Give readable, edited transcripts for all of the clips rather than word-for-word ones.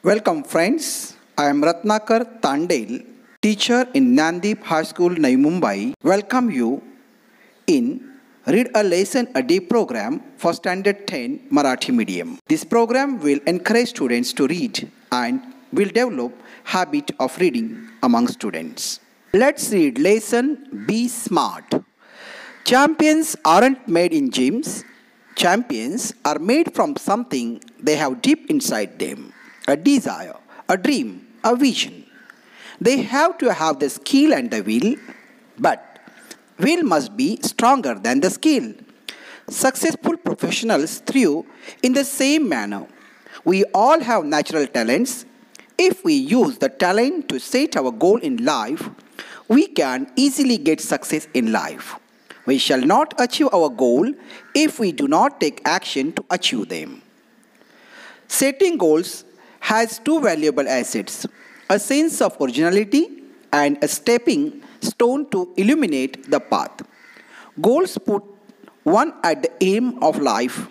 Welcome, friends. I am Ratnakar Tandel, teacher in Nandip High School, Navi Mumbai. Welcome you in Read a Lesson a Day program for Standard 10 Marathi Medium. This program will encourage students to read and will develop habit of reading among students. Let's read lesson Be Smart. Champions aren't made in gyms. Champions are made from something they have deep inside them, a desire, a dream, a vision. They have to have the skill and the will, but will must be stronger than the skill. Successful professionals thrive in the same manner. We all have natural talents. If we use the talent to set our goal in life, we can easily get success in life. We shall not achieve our goal if we do not take action to achieve them. Setting goals has two valuable assets, a sense of originality and a stepping stone to illuminate the path. Goals put one at the aim of life.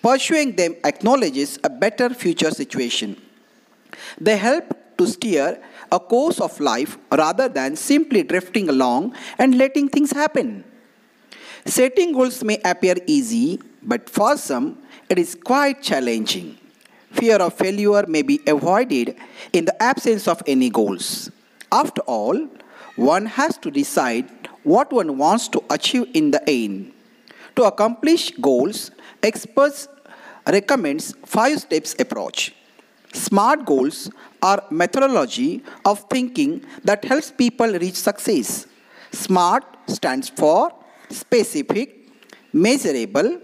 Pursuing them acknowledges a better future situation. They help to steer a course of life rather than simply drifting along and letting things happen. Setting goals may appear easy, but for some it is quite challenging. Fear of failure may be avoided in the absence of any goals. After all, one has to decide what one wants to achieve in the end. To accomplish goals, experts recommends 5 steps approach. SMART goals are methodology of thinking that helps people reach success. SMART stands for specific, measurable,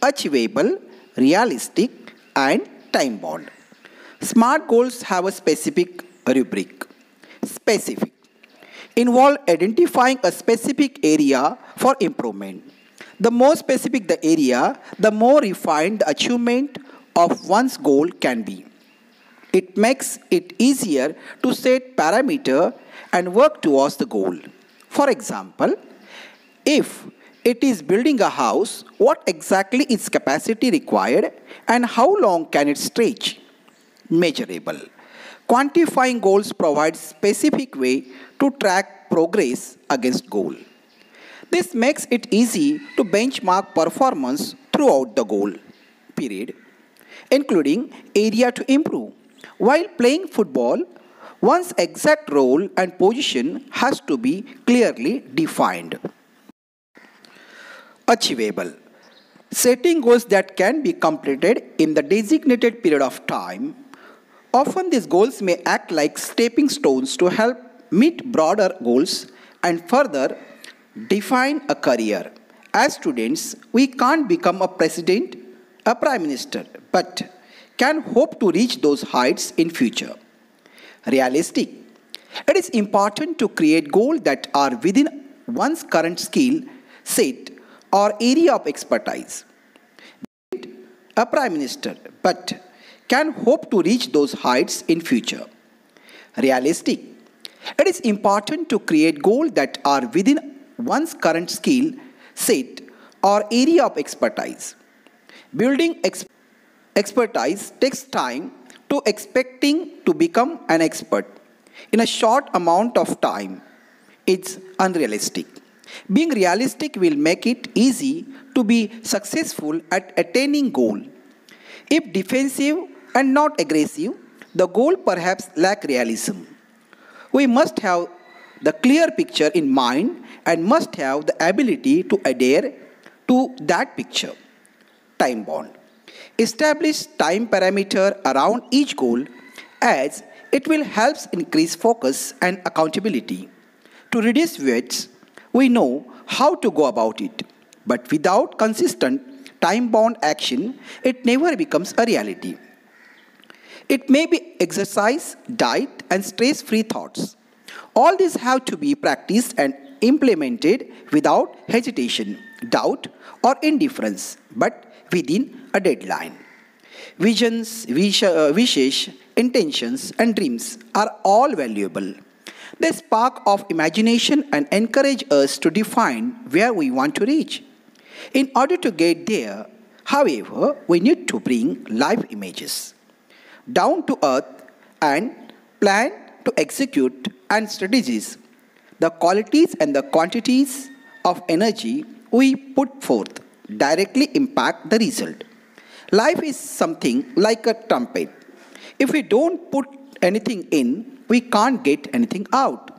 achievable, realistic, and time bound. SMART goals have a specific rubric. Specific involve identifying a specific area for improvement. The more specific the area, the more refined the achievement of one's goal can be. It makes it easier to set parameter and work towards the goal. For example, if it is building a house, what exactly is capacity required and how long can it stretch? Measurable. Quantifying goals provides specific way to track progress against goal. This makes it easy to benchmark performance throughout the goal period, including area to improve. While playing football, one's exact role and position has to be clearly defined. Achievable. Setting goals that can be completed in the designated period of time. Often these goals may act like stepping stones to help meet broader goals and further define a career. As students, we can't become a president, a prime minister, but can hope to reach those heights in future. Realistic. It is important to create goals that are within one's current skill set or area of expertise. A prime minister, but can hope to reach those heights in future. Realistic. It is important to create goals that are within one's current skill set or area of expertise. Building expertise takes time to expecting to become an expert in a short amount of time. It's unrealistic. Being realistic will make it easy to be successful at attaining goal. If defensive and not aggressive, the goal perhaps lack realism. We must have the clear picture in mind and must have the ability to adhere to that picture. Time bound. Establish time parameter around each goal as it will help increase focus and accountability. To reduce weights, we know how to go about it, but without consistent time-bound action, it never becomes a reality. It may be exercise, diet, and stress-free thoughts. All these have to be practiced and implemented without hesitation, doubt, or indifference, but within a deadline. Visions, wishes, intentions, and dreams are all valuable. They spark of imagination and encourage us to define where we want to reach. In order to get there, however, we need to bring live images. Down to earth and plan to execute and strategies, the qualities and the quantities of energy we put forth directly impact the result. Life is something like a trumpet. If we don't put anything in, we can't get anything out.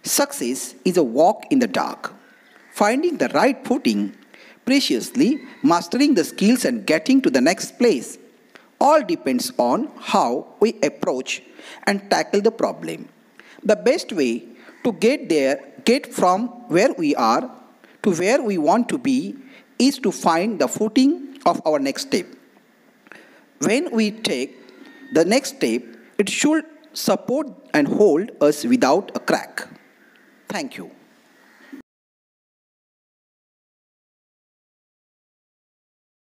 Success is a walk in the dark. Finding the right footing, preciously mastering the skills and getting to the next place all depends on how we approach and tackle the problem. The best way to get from where we are to where we want to be, is to find the footing of our next step. When we take the next step, it should support and hold us without a crack. Thank you.